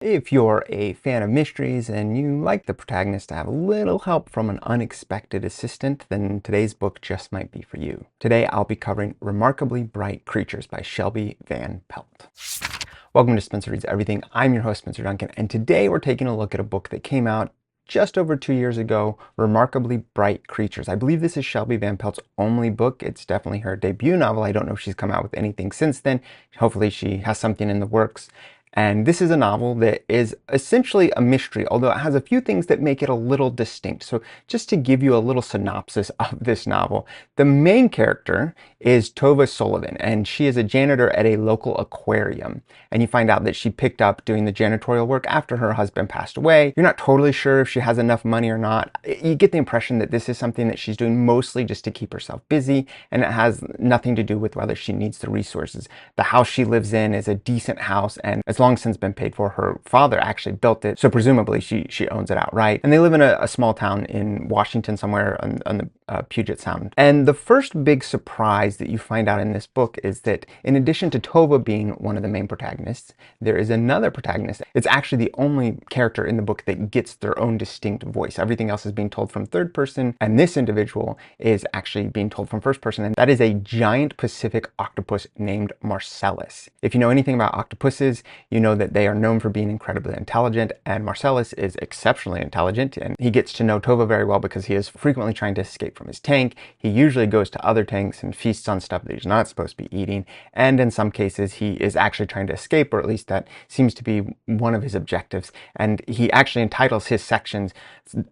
If you're a fan of mysteries and you like the protagonist to have a little help from an unexpected assistant, then today's book just might be for you. Today I'll be covering Remarkably Bright Creatures by Shelby Van Pelt. Welcome to Spencer Reads Everything. I'm your host, Spencer Duncan, and today we're taking a look at a book that came out just over 2 years ago, Remarkably Bright Creatures. I believe this is Shelby Van Pelt's only book. It's definitely her debut novel. I don't know if she's come out with anything since then. Hopefully she has something in the works. And this is a novel that is essentially a mystery, although it has a few things that make it a little distinct. So just to give you a little synopsis of this novel, the main character is Tova Sullivan, and she is a janitor at a local aquarium. And you find out that she picked up doing the janitorial work after her husband passed away. You're not totally sure if she has enough money or not. You get the impression that this is something that she's doing mostly just to keep herself busy, and it has nothing to do with whether she needs the resources. The house she lives in is a decent house, and it's long since been paid for. Her father actually built it, so presumably she owns it outright. And they live in a small town in Washington somewhere on the Puget Sound. And the first big surprise that you find out in this book is that in addition to Tova being one of the main protagonists, there is another protagonist. It's actually the only character in the book that gets their own distinct voice. Everything else is being told from third person, and this individual is actually being told from first person, and that is a giant Pacific octopus named Marcellus. If you know anything about octopuses, you know that they are known for being incredibly intelligent, and Marcellus is exceptionally intelligent, and he gets to know Tova very well because he is frequently trying to escape from his tank. He usually goes to other tanks and feasts on stuff that he's not supposed to be eating, and in some cases he is actually trying to escape, or at least that seems to be one of his objectives, and he actually entitles his sections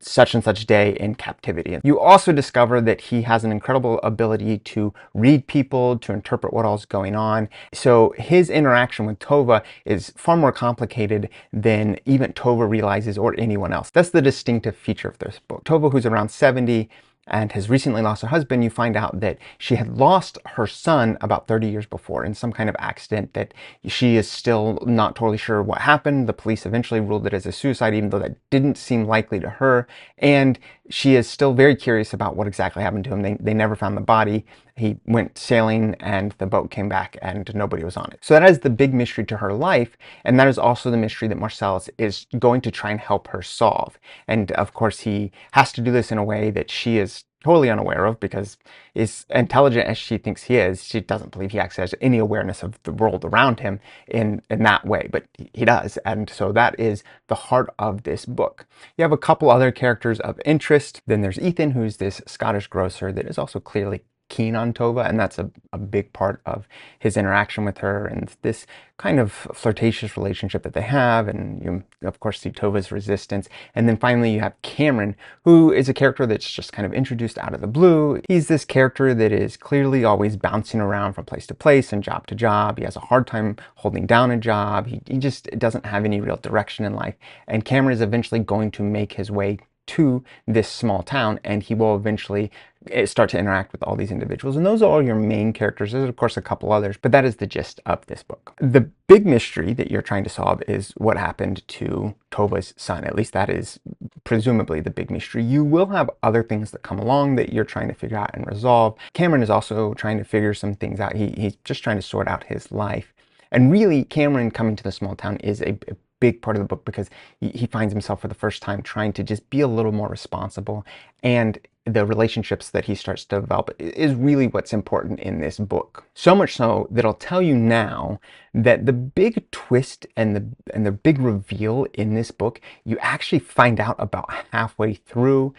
such and such day in captivity. You also discover that he has an incredible ability to read people, to interpret what all's going on. So his interaction with Tova is far more complicated than even Tova realizes, or anyone else. That's the distinctive feature of this book. Tova, who's around 70 and has recently lost her husband, you find out that she had lost her son about 30 years before in some kind of accident that she is still not totally sure what happened. The police eventually ruled it as a suicide, even though that didn't seem likely to her. And she is still very curious about what exactly happened to him. They never found the body. He went sailing and the boat came back and nobody was on it. So that is the big mystery to her life. And that is also the mystery that Marcellus is going to try and help her solve. And of course, he has to do this in a way that she is totally unaware of, because as intelligent as she thinks he is, she doesn't believe he actually has any awareness of the world around him in that way, but he does. And so that is the heart of this book. You have a couple other characters of interest. Then there's Ethan, who's this Scottish grocer that is also clearly keen on Tova, and that's a big part of his interaction with her and this kind of flirtatious relationship that they have. And you of course see Tova's resistance. And then finally you have Cameron, who is a character that's just kind of introduced out of the blue. He's this character that is clearly always bouncing around from place to place and job to job. He has a hard time holding down a job. He just doesn't have any real direction in life. And Cameron is eventually going to make his way to this small town, and he will eventually start to interact with all these individuals. And those are all your main characters. There's of course a couple others, but that is the gist of this book. The big mystery that you're trying to solve is what happened to Tova's son. At least that is presumably the big mystery. You will have other things that come along that you're trying to figure out and resolve. Cameron is also trying to figure some things out. He's just trying to sort out his life. And really, Cameron coming to the small town is a big part of the book, because he finds himself for the first time trying to just be a little more responsible, and the relationships that he starts to develop is really what's important in this book. So much so that I'll tell you now that the big twist and the big reveal in this book, you actually find out about halfway through.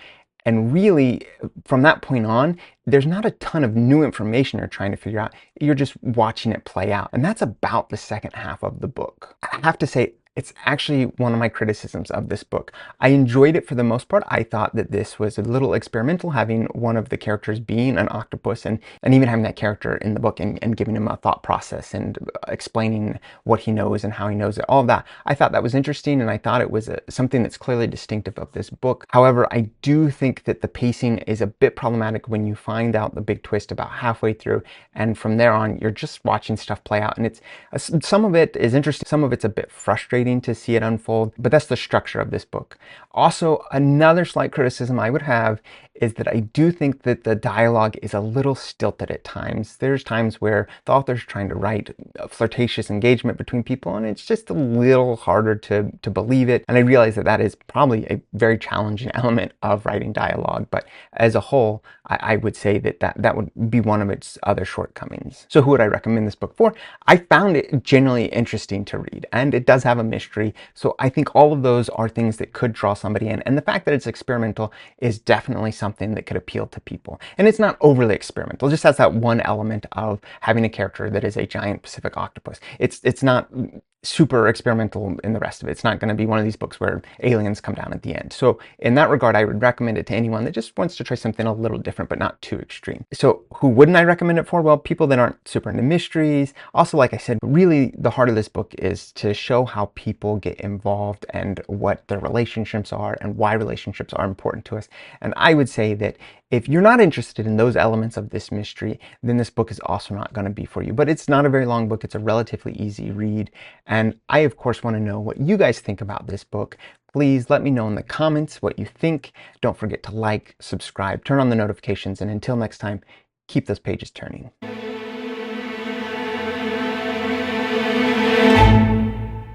And really, from that point on, there's not a ton of new information you're trying to figure out. You're just watching it play out. And that's about the second half of the book. I have to say, it's actually one of my criticisms of this book. I enjoyed it for the most part. I thought that this was a little experimental, having one of the characters being an octopus, and even having that character in the book and giving him a thought process and explaining what he knows and how he knows it, all of that. I thought that was interesting, and I thought it was something that's clearly distinctive of this book. However, I do think that the pacing is a bit problematic when you find out the big twist about halfway through, and from there on, you're just watching stuff play out. And it's some of it is interesting, some of it's a bit frustrating. frustrating to see it unfold, but that's the structure of this book. Also, another slight criticism I would have is that I do think that the dialogue is a little stilted at times. There's times where the author's trying to write a flirtatious engagement between people, and it's just a little harder to believe it. And I realize that that is probably a very challenging element of writing dialogue, but as a whole, I would say that would be one of its other shortcomings. So who would I recommend this book for? I found it generally interesting to read, and it does have a mystery, so I think all of those are things that could draw somebody in, and the fact that it's experimental is definitely something that could appeal to people. And it's not overly experimental, it just has that one element of having a character that is a giant Pacific octopus. It's not super experimental in the rest of it. It's not going to be one of these books where aliens come down at the end. So in that regard, I would recommend it to anyone that just wants to try something a little different, but not too extreme. So who wouldn't I recommend it for? Well, people that aren't super into mysteries. Also, like I said, really the heart of this book is to show how people get involved and what their relationships are and why relationships are important to us. And I would say that if you're not interested in those elements of this mystery, then this book is also not going to be for you. But it's not a very long book. It's a relatively easy read. And I, of course, want to know what you guys think about this book. Please let me know in the comments what you think. Don't forget to like, subscribe, turn on the notifications, and until next time, keep those pages turning.